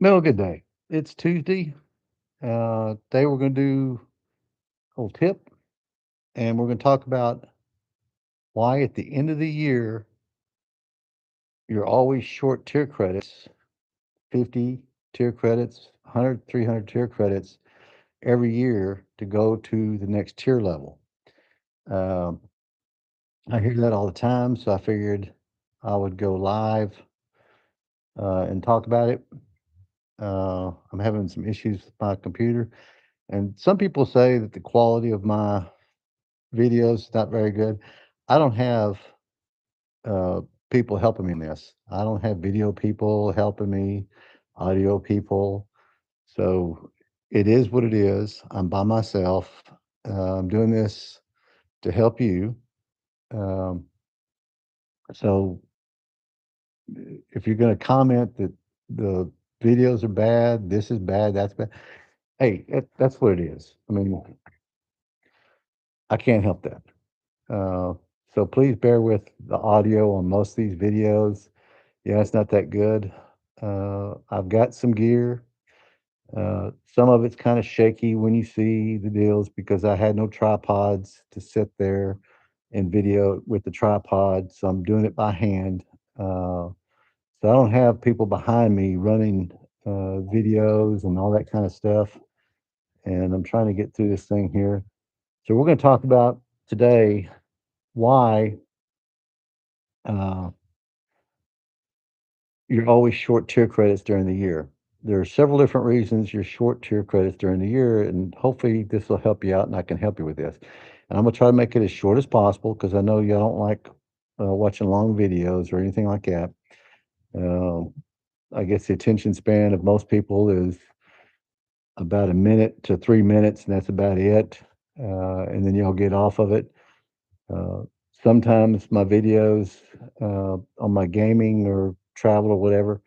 Mel, good day. It's Tuesday. Today we're going to do a little tip, and we're going to talk about why at the end of the year you're always short tier credits, 50 tier credits, 100, 300 tier credits every year to go to the next tier level. Um, I hear that all the time, so I figured I would go live and talk about it. I'm having some issues with my computer, and some people say that the quality of my videos, not very good. I don't have, uh, people helping me in this. I don't have video people helping me, audio people. So it is what it is. I'm by myself. I'm doing this to help you. Um, so if you're going to comment that the videos are bad, this is bad, that's bad. Hey, that's what it is. I mean, I can't help that. Uh, so please bear with the audio on most of these videos. Yeah, it's not that good. I've got some gear. Some of it's kind of shaky when you see the deals because I had no tripods to sit there and video with the tripod, so I'm doing it by hand. So I don't have people behind me running videos and all that kind of stuff. And I'm trying to get through this thing here. So we're going to talk about today why uh, you're always short tier credits during the year. There are several different reasons you're short tier credits during the year, and hopefully this will help you out and I can help you with this. And I'm gonna try to make it as short as possible because I know you don't like watching long videos or anything like that. Um, I guess the attention span of most people is about a minute to 3 minutes, and that's about it. And then you'll get off of it. Uh, Sometimes my videos on my gaming or travel or whatever,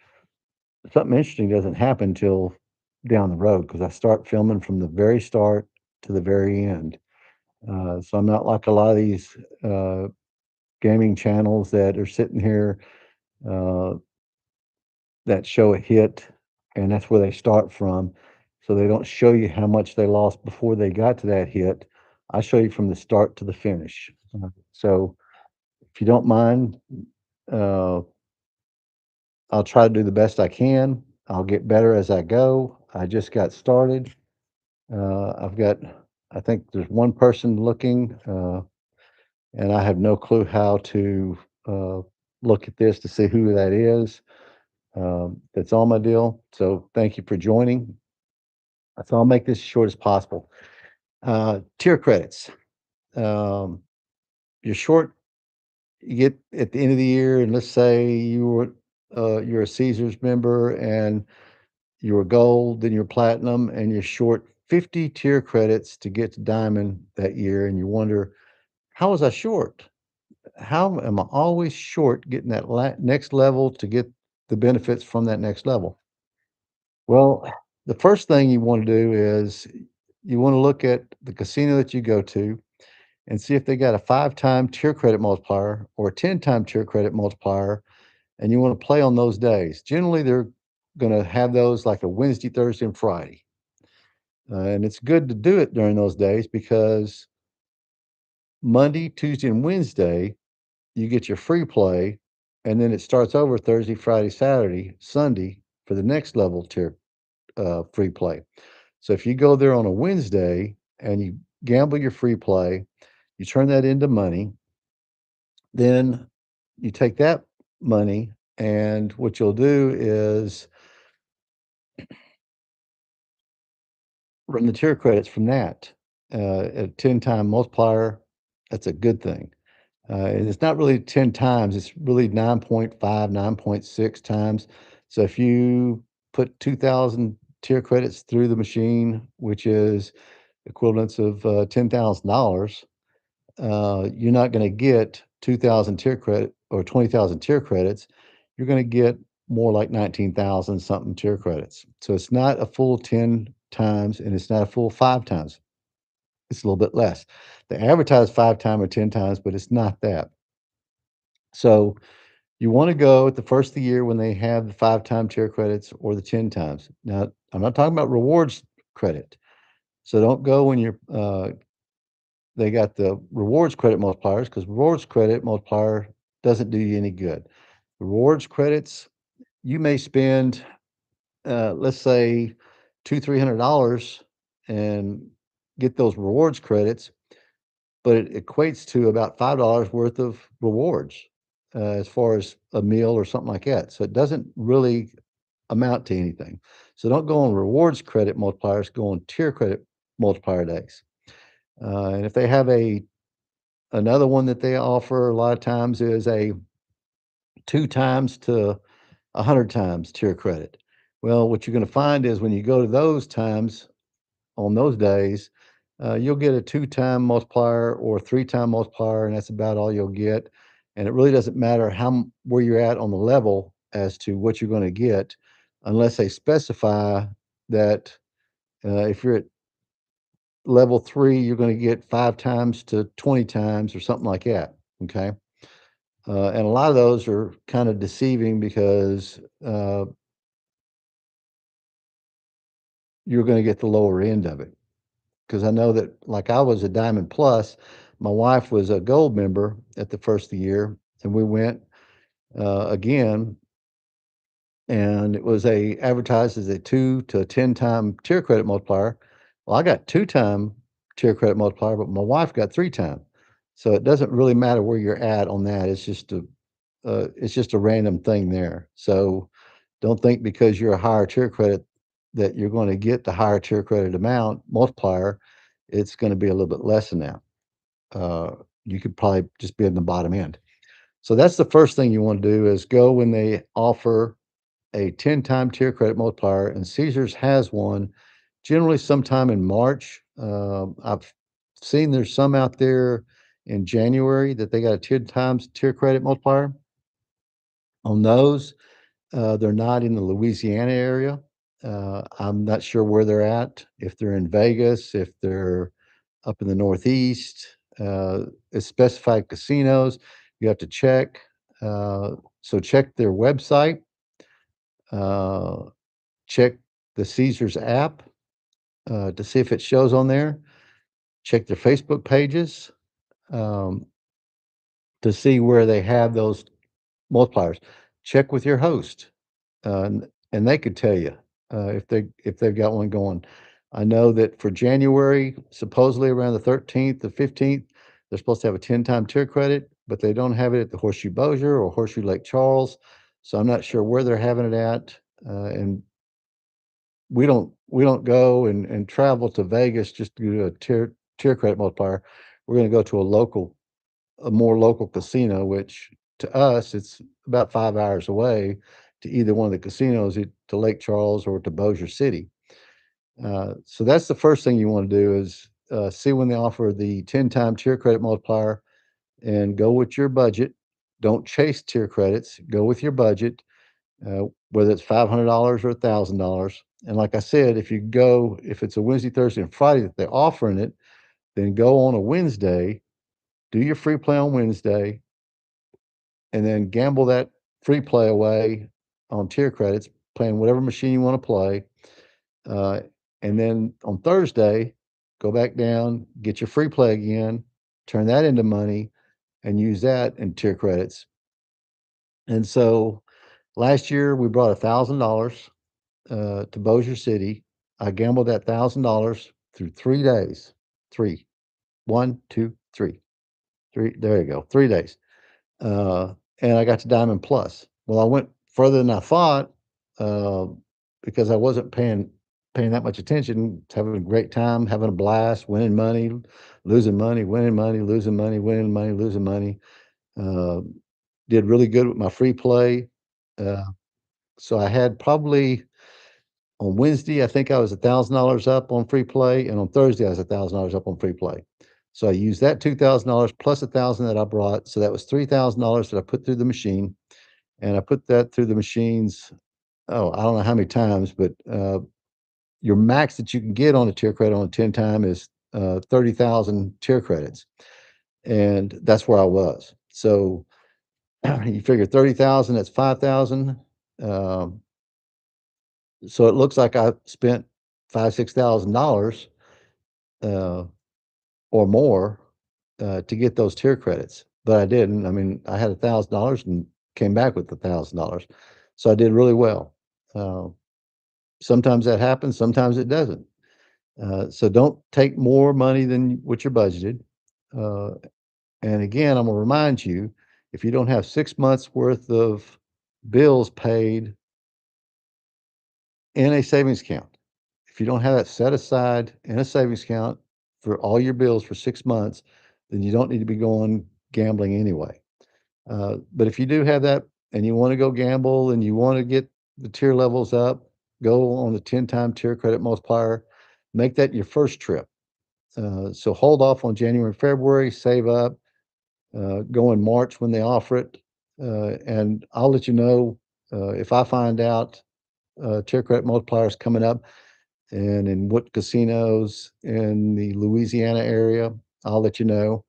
something interesting doesn't happen till down the road because I start filming from the very start to the very end. So I'm not like a lot of these uh, gaming channels that are sitting here uh, that show a hit, and that's where they start from. So they don't show you how much they lost before they got to that hit. I show you from the start to the finish. So if you don't mind, uh, I'll try to do the best I can. I'll get better as I go. I just got started. I've got, I think there's one person looking, and I have no clue how to uh, look at this to see who that is. That's all my deal. So thank you for joining. So I'll make this as short as possible. Tier credits. Um, you're short. You get at the end of the year, and let's say you're a Caesars member, and you're gold, then you're platinum, and you're short 50 tier credits to get to diamond that year, and you wonder, how was I short? How am I always short getting that next level to get the benefits from that next level? Well, the first thing you want to do is you want to look at the casino that you go to and see if they got a 5-time tier credit multiplier or a 10-time tier credit multiplier, and you want to play on those days. Generally, they're going to have those like a Wednesday, Thursday, and Friday. And it's good to do it during those days because Monday, Tuesday, and Wednesday, you get your free play, and then it starts over Thursday, Friday, Saturday, Sunday for the next level tier free play. So if you go there on a Wednesday and you gamble your free play, you turn that into money, then you take that money, and what you'll do is run the tier credits from that. A 10-time multiplier, that's a good thing. And it's not really 10 times, it's really 9.5, 9.6 times. So if you put 2,000 tier credits through the machine, which is equivalents of $10,000, you're not going to get 2,000 tier credit or 20,000 tier credits. You're going to get more like 19,000 something tier credits. So it's not a full 10 times and it's not a full 5 times. It's a little bit less. They advertise 5 times or 10 times, but it's not that. So You wanna go at the first of the year when they have the 5-time tier credits or the 10 times. Now, I'm not talking about rewards credit, so don't go when they got the rewards credit multipliers because rewards credit multiplier doesn't do you any good. Rewards credits, you may spend, let's say, $200-300 and get those rewards credits, but it equates to about $5 worth of rewards, as far as a meal or something like that. So it doesn't really amount to anything. So don't go on rewards credit multipliers, go on tier credit multiplier days. And if they have another one that they offer a lot of times is a 2 times to 100 times tier credit. Well, what you're gonna find is when you go to those times on those days, you'll get a 2-time multiplier or 3-time multiplier, and that's about all you'll get. And it really doesn't matter where you're at on the level as to what you're gonna get, unless they specify that if you're at level 3, you're gonna get 5 times to 20 times or something like that. Okay. And a lot of those are kind of deceiving because you're gonna get the lower end of it. Because I know that, like, I was a Diamond Plus, my wife was a Gold member at the first of the year, and we went, again, and it was advertised as a 2 to 10-time tier credit multiplier. Well, I got 2-time tier credit multiplier, but my wife got 3-time. So it doesn't really matter where you're at on that, it's just a random thing there. So don't think because you're a higher tier credit that you're gonna get the higher tier credit amount multiplier. It's gonna be a little bit less than that. Uh, you could probably just be in the bottom end. So that's the first thing you wanna do is go when they offer a 10-time tier credit multiplier, and Caesars has one generally sometime in March. I've seen there's some out there in January that they got a 10 times tier credit multiplier. On those, they're not in the Louisiana area. I'm not sure where they're at, if they're in Vegas, if they're up in the Northeast. It's specified casinos. You have to check. So check their website, uh, check the Caesars app to see if it shows on there. Check their Facebook pages um, to see where they have those multipliers. Check with your host. And they could tell you, if they've got one going. I know that for January, supposedly around the 13th, the 15th, they're supposed to have a 10-time tier credit, but they don't have it at the Horseshoe Bossier or Horseshoe Lake Charles, so I'm not sure where they're having it at, and we don't go and travel to Vegas just to do a tier credit multiplier. We're gonna go to a more local casino, which to us, it's about 5 hours away to either one of the casinos, to Lake Charles or to Bossier City. So that's the first thing you wanna do is, see when they offer the 10-time tier credit multiplier and go with your budget. Don't chase tier credits, go with your budget, whether it's $500 or $1,000. And like I said, if it's a Wednesday, Thursday, and Friday that they're offering it, then go on a Wednesday, do your free play on Wednesday, and then gamble that free play away on tier credits, playing whatever machine you wanna play, uh, and then on Thursday, go back down, get your free play again, turn that into money, and use that in tier credits. And so, last year, we brought $1,000, to Bossier City. I gambled that $1,000 through 3 days. 3. 1, 2, 3. 3 there you go, 3 days. Uh, and I got to Diamond Plus. Well, I went further than I thought, uh, because I wasn't paying that much attention, having a great time, having a blast, winning money, losing money, winning money, losing money, winning money, losing money. Uh, did really good with my free play. Uh, so I had probably on Wednesday, I think I was $1,000 up on free play, and on Thursday, I was $1,000 up on free play. So I used that $2,000 plus 1,000 that I brought, so that was $3,000 that I put through the machine, and I put that through the machines, oh, I don't know how many times, but, your max that you can get on a tier credit on a 10 time is, 30,000 tier credits, and that's where I was. So You figure 30,000, that's 5,000. Um, so it looks like I spent 5, $6,000 uh, or more to get those tier credits, but I didn't. I mean, I had $1,000 and came back with $1,000, so I did really well. Uh, Sometimes that happens, sometimes it doesn't. So don't take more money than what you're budgeted. Uh, and again, I'm gonna remind you, if you don't have 6 months worth of bills paid in a savings account, if you don't have that set aside in a savings account for all your bills for 6 months, then you don't need to be going gambling anyway. But if you do have that and you wanna go gamble and you wanna get the tier levels up, go on the 10-time tier credit multiplier, make that your first trip. So hold off on January and February, save up, go in March when they offer it, and I'll let you know if I find out tier credit multipliers coming up and in what casinos in the Louisiana area. I'll let you know,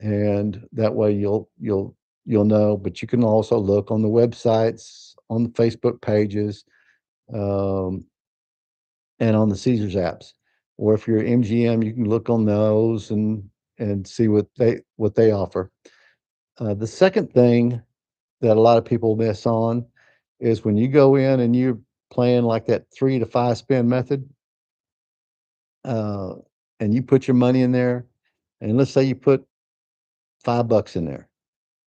and that way you'll know. But you can also look on the websites, on the Facebook pages, um, and on the Caesars apps. Or if you're MGM, you can look on those and see what they offer. The second thing that a lot of people miss on is when you go in and you're playing like that 3 to 5 spin method, uh, and you put your money in there, and let's say you put $5 in there,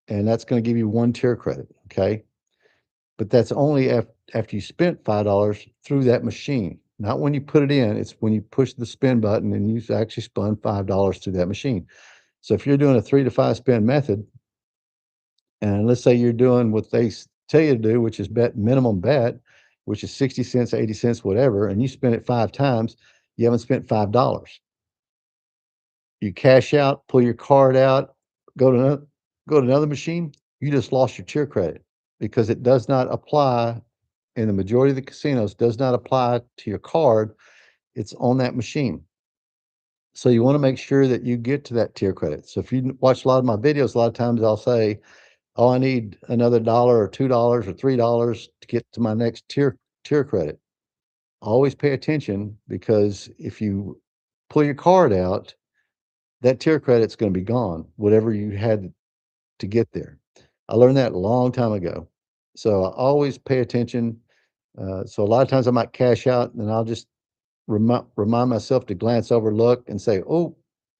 and that's gonna give you 1 tier credit, okay? But that's only after you spent $5 through that machine, not when you put it in, it's when you push the spin button and you've actually spun $5 through that machine. So if you're doing a 3 to 5 spin method, and let's say you're doing what they tell you to do, which is bet minimum bet, which is 60 cents, 80 cents, whatever, and you spend it 5 times, you haven't spent $5. You cash out, pull your card out, go to another machine, you just lost your tier credit because it does not apply in the majority of the casinos, does not apply to your card. It's on that machine. So you want to make sure that you get to that tier credit. So if you watch a lot of my videos, a lot of times I'll say, "Oh, I need another dollar or $2 or $3 to get to my next tier credit." Always pay attention because if you pull your card out, that tier credit's gonna be gone, whatever you had to get there. I learned that a long time ago. So I always pay attention. So a lot of times I might cash out and I'll just remind myself to glance over, look, and say, "Oh,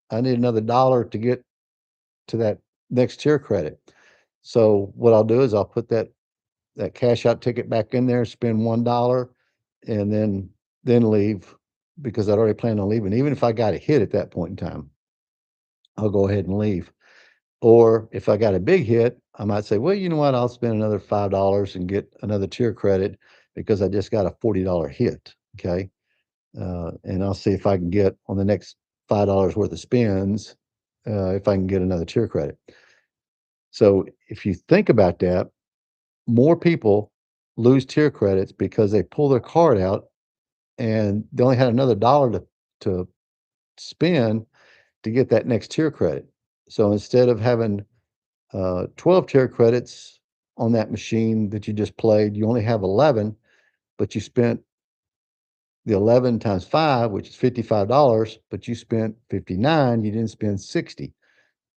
I need another dollar to get to that next tier credit." So what I'll do is I'll put that cash out ticket back in there, spend $1, and then leave because I'd already planned on leaving. Even if I got a hit at that point in time, I'll go ahead and leave. Or if I got a big hit, I might say, "Well, you know what? I'll spend another $5 and get another tier credit because I just got a $40 hit." Okay. And I'll see if I can get on the next $5 worth of spins, if I can get another tier credit. So if you think about that, more people lose tier credits because they pull their card out and they only had another dollar to spend to get that next tier credit. So instead of having 12 tier credits on that machine that you just played, you only have 11, but you spent the 11 times 5, which is $55, but you spent 59, you didn't spend 60.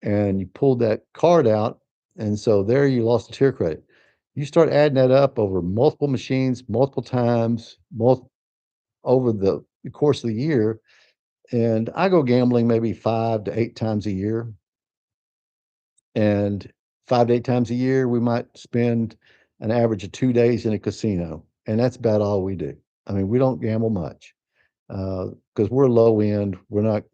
And you pulled that card out, and so there you lost a tier credit. You start adding that up over multiple machines, multiple times, over the course of the year, and I go gambling maybe 5 to 8 times a year, and 5 to 8 times a year, we might spend an average of 2 days in a casino, and that's about all we do. I mean, we don't gamble much, because 'cause we're low end, we're not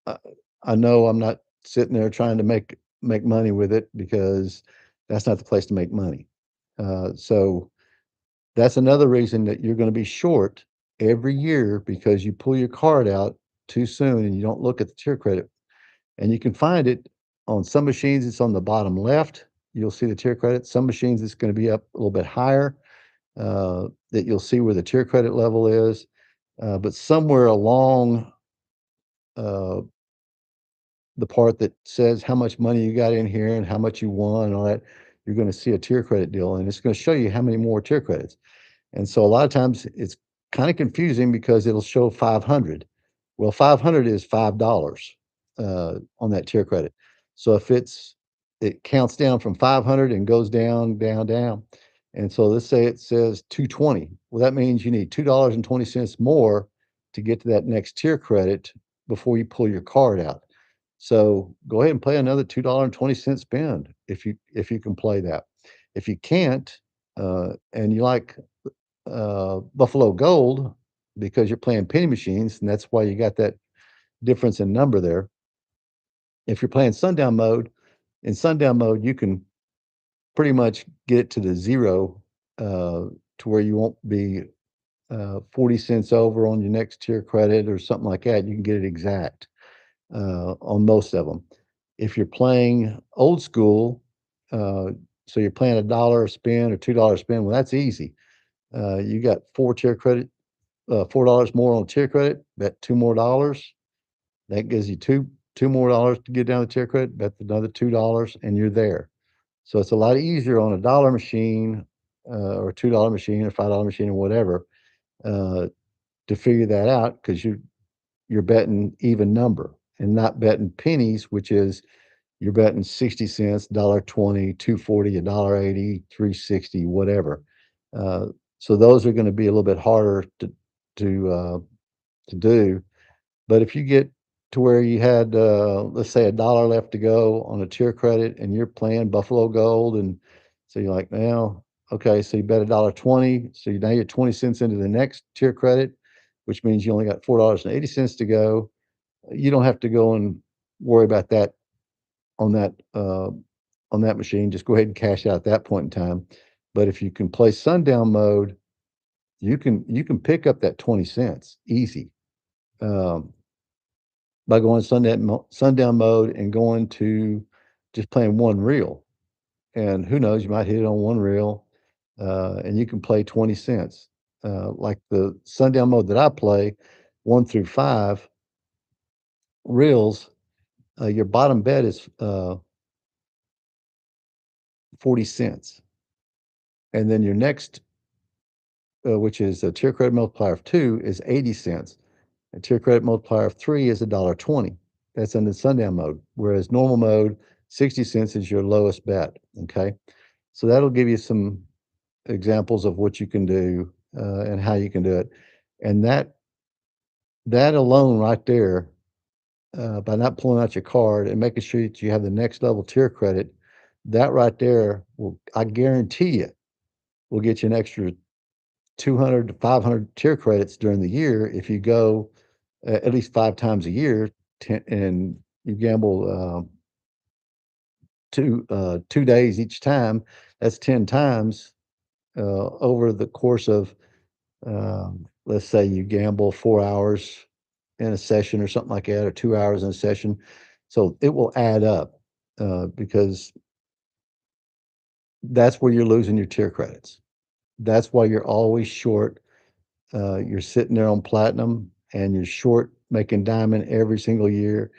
I I know I'm not sitting there trying to make money with it because that's not the place to make money. So that's another reason that you're gonna be short every year because you pull your card out too soon and you don't look at the tier credit. And you can find it on some machines, it's on the bottom left. You'll see the tier credit. Some machines, it's gonna be up a little bit higher, that you'll see where the tier credit level is. But somewhere along, uh, the part that says how much money you got in here and how much you won and all that, you're going to see a tier credit deal, and it's going to show you how many more tier credits. And so a lot of times it's kind of confusing because it'll show 500. Well, 500 is $5 on that tier credit. So if it counts down from 500 and goes down, down, down. And so let's say it says 220. Well, that means you need $2.20 more to get to that next tier credit before you pull your card out. So go ahead and play another $2.20 spend if you can play that. If you can't, and you like Buffalo Gold because you're playing penny machines, and that's why you got that difference in number there. If you're playing sundown mode, in sundown mode, you can pretty much get it to the zero to where you won't be 40 cents over on your next tier credit or something like that. You can get it exact on most of them. If you're playing old school, so you're playing $1 spin or $2 spin, well, that's easy. You got four tier credit, $4 more on tier credit, bet two more dollars. That gives you two more dollars to get down the tier credit, bet another $2 and you're there. So it's a lot easier on a dollar machine or a $2 machine or $5 machine or whatever uh, to figure that out because you're betting even number and not betting pennies, which is you're betting 60 cents, $1.20, 2.40, $1.80, 3.60, whatever. Uh, so those are going to be a little bit harder to do. But if you get to where you had, let's say, $1 left to go on a tier credit, and you're playing Buffalo Gold, and so you're like, well, okay, so you bet $1.20, so now you're 20 cents into the next tier credit, which means you only got $4.80 to go. You don't have to go and worry about that on that on that machine. Just go ahead and cash out at that point in time. But if you can play sundown mode, you can pick up that 20 cents easy. Um, by going sundown mode and going to just playing one reel. And who knows, you might hit it on one reel, and you can play 20 cents. Like the sundown mode that I play, 1 through 5 reels, your bottom bet is 40 cents. And then your next, which is a tier credit multiplier of 2, is 80 cents. A tier credit multiplier of 3 is $1.20. That's in the sundown mode. Whereas normal mode, 60 cents is your lowest bet. Okay. So that'll give you some examples of what you can do and how you can do it. And that alone right there, by not pulling out your card and making sure that you have the next level tier credit, that right there will, I guarantee you, will get you an extra 200 to 500 tier credits during the year if you go at least 5 times a year, and you gamble 2 days each time. That's 10 times over the course of, let's say you gamble 4 hours in a session or something like that, or 2 hours in a session. So it will add up because that's where you're losing your tier credits. That's why you're always short. You're sitting there on platinum and you're short making diamond every single year.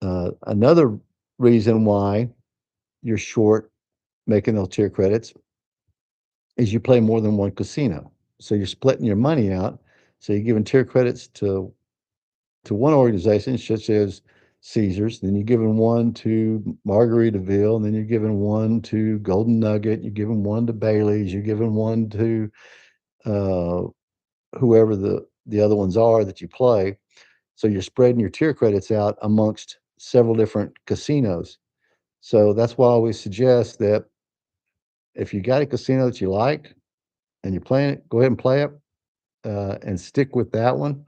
Another reason why you're short making those tier credits is you play more than one casino. So you're splitting your money out. So you're giving tier credits to one organization, such as Caesars, then you're giving one to Margaritaville, and then you're giving one to Golden Nugget, you're giving one to Bailey's, you're giving one to uh, whoever the other ones are that you play. So you're spreading your tier credits out amongst several different casinos. So that's why I always suggest that if you got a casino that you like and you're playing it, go ahead and play it and stick with that one.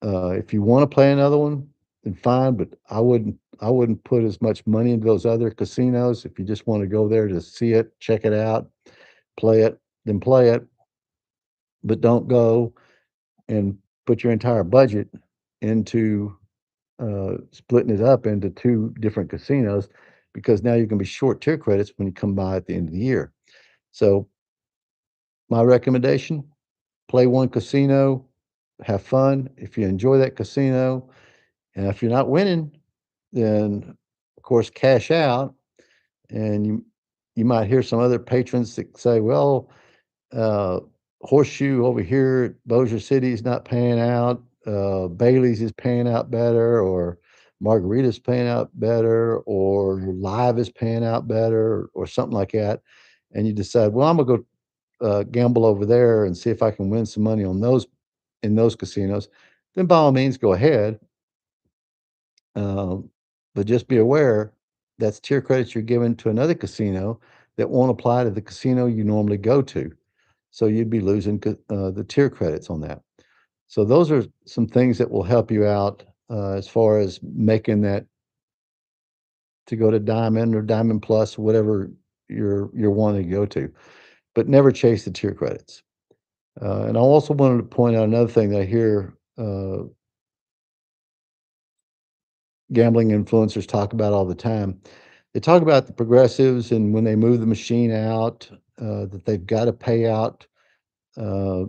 If you want to play another one, then fine, but I wouldn't put as much money into those other casinos. If you just want to go there to see it, check it out, play it, then play it. But don't go and put your entire budget into splitting it up into two different casinos because now you're going to be short tier credits when you come by at the end of the year. So my recommendation: play one casino, have fun. If you enjoy that casino, and if you're not winning, then of course cash out, and you you might hear some other patrons that say, "Well, uh, Horseshoe over here at Bossier City is not paying out, Bailey's is paying out better, or Margarita's paying out better, or Live is paying out better," or something like that, and you decide, "Well, Imma go, gamble over there and see if I can win some money on those in those casinos," then by all means, go ahead, um, but just be aware that's tier credits you're giving to another casino that won't apply to the casino you normally go to. So you'd be losing the tier credits on that. So those are some things that will help you out as far as making that to go to Diamond or Diamond Plus, whatever you're wanting to go to, but never chase the tier credits. And I also wanted to point out another thing that I hear gambling influencers talk about all the time. They talk about the progressives and when they move the machine out, that they've got to pay out uh,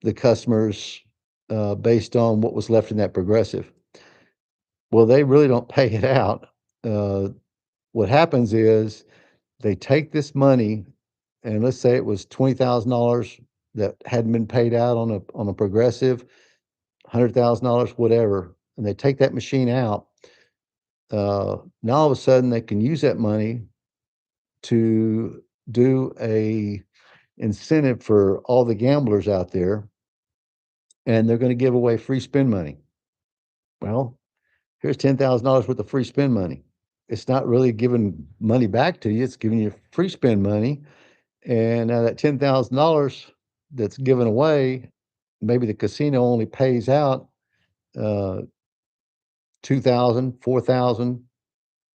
the customers based on what was left in that progressive. Well, they really don't pay it out. Uh, what happens is they take this money, and let's say it was $20,000 that hadn't been paid out on a progressive, $100,000, whatever, and they take that machine out. Now all of a sudden they can use that money to do a incentive for all the gamblers out there, and they're going to give away free spin money. Well, here's $10,000 worth of free spin money. It's not really giving money back to you, it's giving you free spin money, and now that $10,000 that's given away, maybe the casino only pays out, uh, 2,000, 4,000,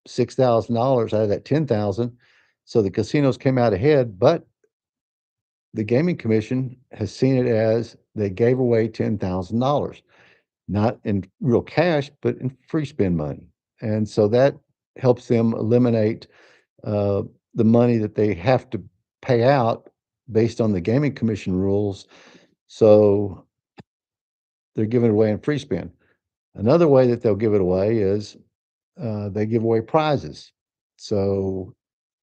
$6,000 out of that 10,000. So the casinos came out ahead, but the gaming commission has seen it as they gave away $10,000, not in real cash, but in free spin money. And so that helps them eliminate uh, the money that they have to pay out based on the gaming commission rules. So they're giving it away in free spin. Another way that they'll give it away is they give away prizes. So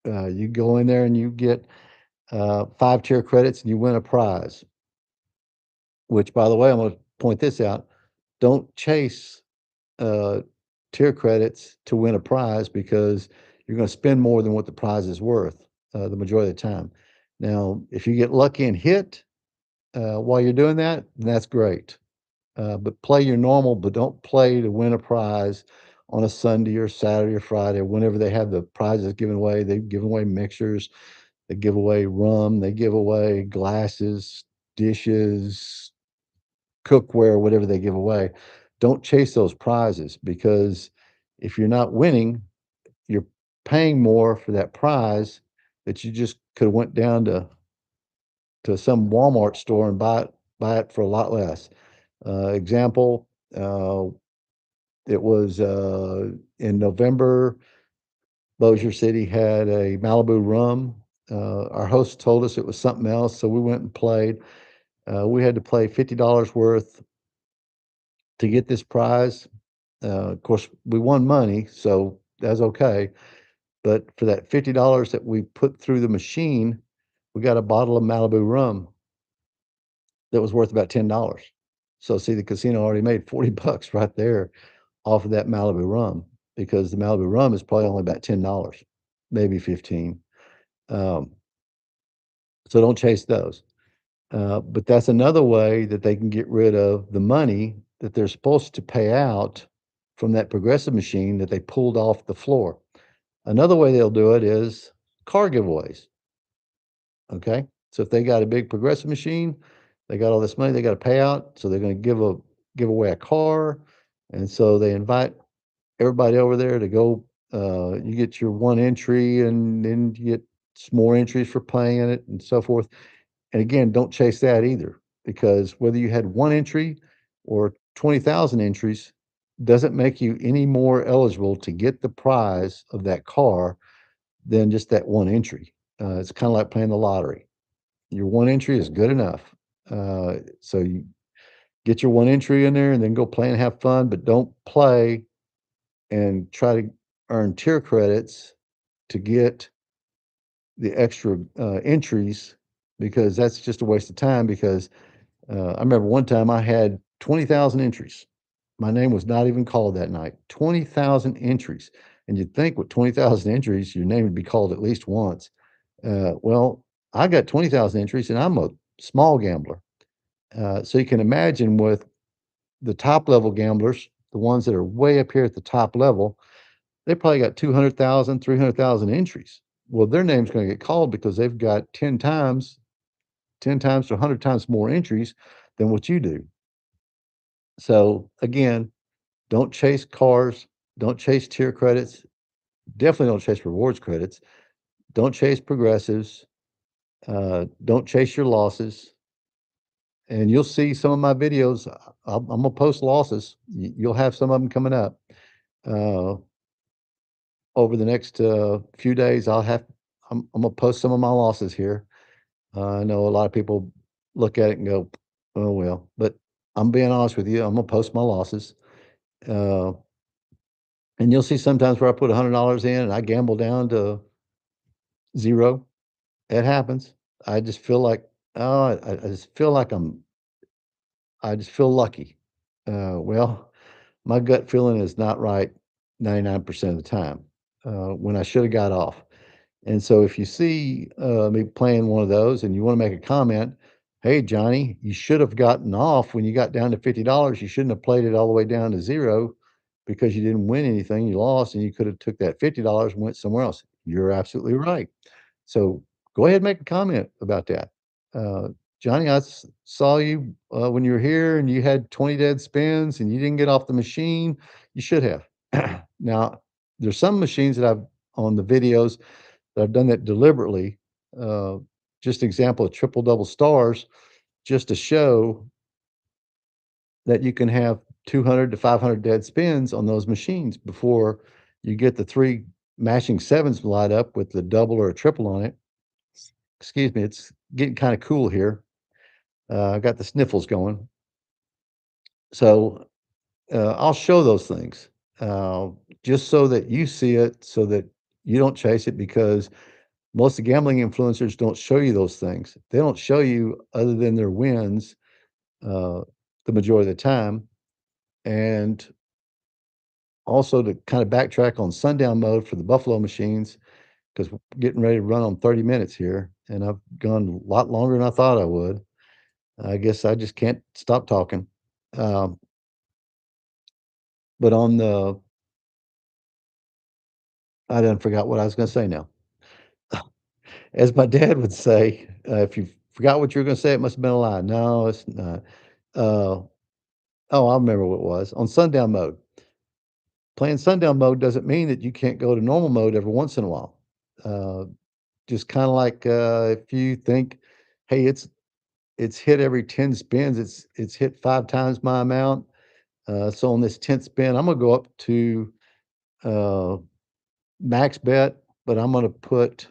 you go in there and you get 5 tier credits and you win a prize, which, by the way, I'm going to point this out. Don't chase uh, tier credits to win a prize because you're going to spend more than what the prize is worth the majority of the time. Now, if you get lucky and hit while you're doing that, then that's great. But play your normal, but don't play to win a prize on a Sunday or Saturday or Friday or whenever they have the prizes given away. They give away mixers, they give away rum, they give away glasses, dishes, cookware, whatever they give away. Don't chase those prizes because if you're not winning, you're paying more for that prize that you just could have went down to some Walmart store and buy it for a lot less. Example, uh, it was in November. Bossier City had a Malibu rum. Our host told us it was something else, so we went and played. We had to play $50 worth to get this prize. Of course, we won money, so that's okay. But for that $50 that we put through the machine, we got a bottle of Malibu rum that was worth about $10. So see, the casino already made 40 bucks right there off of that Malibu rum because the Malibu rum is probably only about $10, maybe 15. Um, so don't chase those. But that's another way that they can get rid of the money that they're supposed to pay out from that progressive machine that they pulled off the floor. Another way they'll do it is car giveaways. Okay. So if they got a big progressive machine, they got all this money they got to pay out. So they're going to give away a car. And so they invite everybody over there to go. You get your one entry and then you get some more entries for playing it and so forth. And again, don't chase that either because whether you had one entry or 20,000 entries doesn't make you any more eligible to get the prize of that car than just that one entry. It's kind of like playing the lottery. Your one entry is good enough. So you get your one entry in there and then go play and have fun, but don't play and try to earn tier credits to get the extra entries because that's just a waste of time. Because I remember one time I had 20,000 entries. My name was not even called that night. 20,000 entries, and you'd think with 20,000 entries, your name would be called at least once. Well, I got 20,000 entries, and I'm a small gambler. So you can imagine with the top level gamblers, the ones that are way up here at the top level, they probably got 200,000, 300,000 entries. Well, their name's gonna get called because they've got 10 times to 100 times more entries than what you do. So, again, don't chase cars, don't chase tier credits, definitely don't chase rewards credits, don't chase progressives, don't chase your losses, and you'll see some of my videos, I'm gonna post losses. You'll have some of them coming up. Uh, Over the next, few days, I'm gonna post some of my losses here. I know a lot of people look at it and go, "Oh, well," but I'm being honest with you, I'm gonna post my losses, uh, and you'll see sometimes where I put $100 in and I gamble down to 0. It happens. I just feel like, oh, I just feel like I just feel lucky. Well, my gut feeling is not right 99% of the time, when I shoulda got off. And so if you see, me playing one of those and you wanna make a comment, "Hey, Johnny, you should have gotten off when you got down to $50. You shouldn't have played it all the way down to 0 because you didn't win anything, you lost, and you coulda took that $50 and went somewhere else." You're absolutely right. So, go ahead and make a comment about that. Uh, "Johnny, saw you, when you were here and you had 20 dead spins and you didn't get off the machine. You should have." Now, there's some machines that I've on the videos that I've done that deliberately. Uh, just example of triple double stars, just to show that you can have 200 to 500 dead spins on those machines before you get the 3 matching sevens light up with the double or a triple on it. Excuse me, it's getting kinda cool here. I got the sniffles going. So, I'll show those things, uh, just so that you see it, so that you don't chase it because most of the gambling influencers don't show you those things. They don't show you other than their wins, uh, the majority of the time. And also to kinda backtrack on sundown mode for the Buffalo machines, 'cause we're getting ready to run on 30 minutes here, and I've gone a lot longer than I thought I would. I guess I just can't stop talking. Um, but on the I done forgot what I was gonna say now. As my dad would say, "If you forgot what you were gonna say, it must have been a lie." No, it's not. Uh, oh, I remember what it was. On sundown mode. Playing sundown mode doesn't mean that you can't go to normal mode every once in a while. Uh, just kinda like, if you think, "Hey, it's hit every 10 spins, it's hit 5 times my amount, so on this 10th spin, I'm gonna go up to, uh, max bet, but I'm gonna put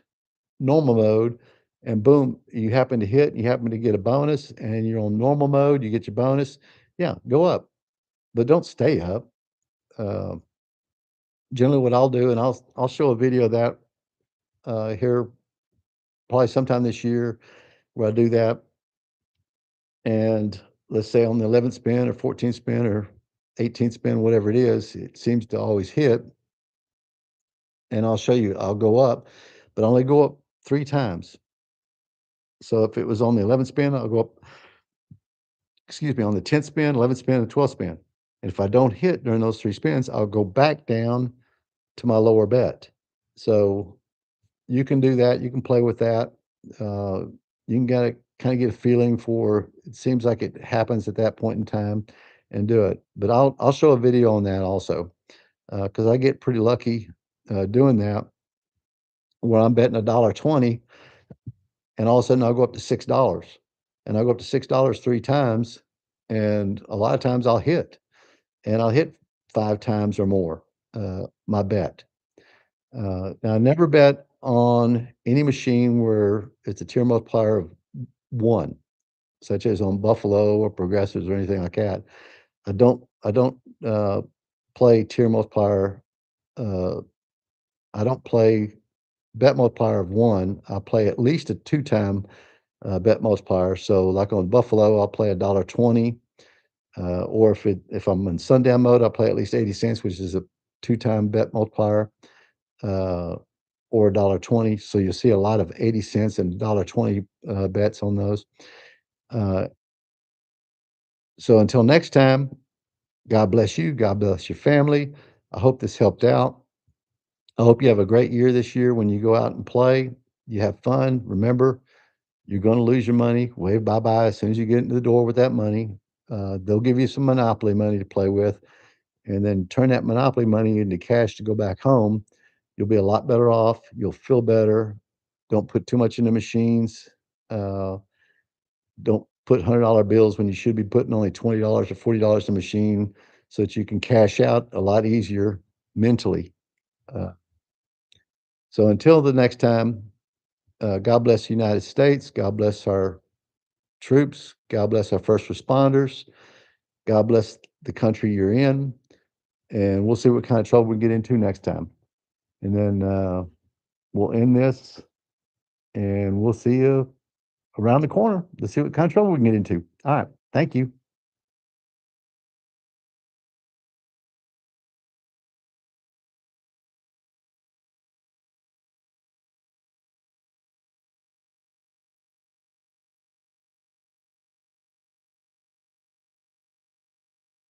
normal mode," and boom, you happen to hit, you happen to get a bonus, and you're on normal mode, you get your bonus. Yeah, go up, but don't stay up. Um, Generally what I'll do, and I'll show a video of that, here probably sometime this year where I do that, and let's say on the 11th spin or 14th spin or 18th spin, whatever it is, it seems to always hit, and I'll show you, I'll go up, but I only go up 3 times. So if it was on the 11th spin, I'll go up, excuse me, on the 10th spin, 11th spin, and 12th spin. And if I don't hit during those 3 spins, I'll go back down to my lower bet. So you can do that, you can play with that. Uh, you can get a kinda get a feeling for it seems like it happens at that point in time and do it. But I'll show a video on that also, because I get pretty lucky, doing that, where I'm betting $1.20 and all of a sudden I'll go up to $6, and I'll go up to $6 3 times, and a lot of times I'll hit, and I'll hit 5 times or more, my bet. Now I never bet on any machine where it's a tier multiplier of 1, such as on Buffalo or Progressives or anything like that. I don't, play tier multiplier, uh, I don't play bet multiplier of 1, I play at least a 2-time, bet multiplier. So, like on Buffalo, I'll play $1.20, or if I'm in sundown mode, I'll play at least 80 cents, which is a 2-time bet multiplier, uh, or $1.20. So you'll see a lot of 80 cents and $1.20, bets on those. Uh, so until next time, God bless you. God bless your family. I hope this helped out. I hope you have a great year this year when you go out and play. You have fun. Remember, you're going to lose your money. Wave bye bye as soon as you get into the door with that money. They'll give you some Monopoly money to play with, and then turn that Monopoly money into cash to go back home. You'll be a lot better off. You'll feel better. Don't put too much in the machines. Uh, don't put $100 bills when you should be putting only $20 or $40 in the machine so that you can cash out a lot easier mentally. Uh, so until the next time, God bless the United States. God bless our troops. God bless our first responders. God bless the country you're in. And we'll see what kind of trouble we get into next time. And then we'll end this and we'll see you around the corner. Let's see what kind of trouble we can get into. All right. Thank you.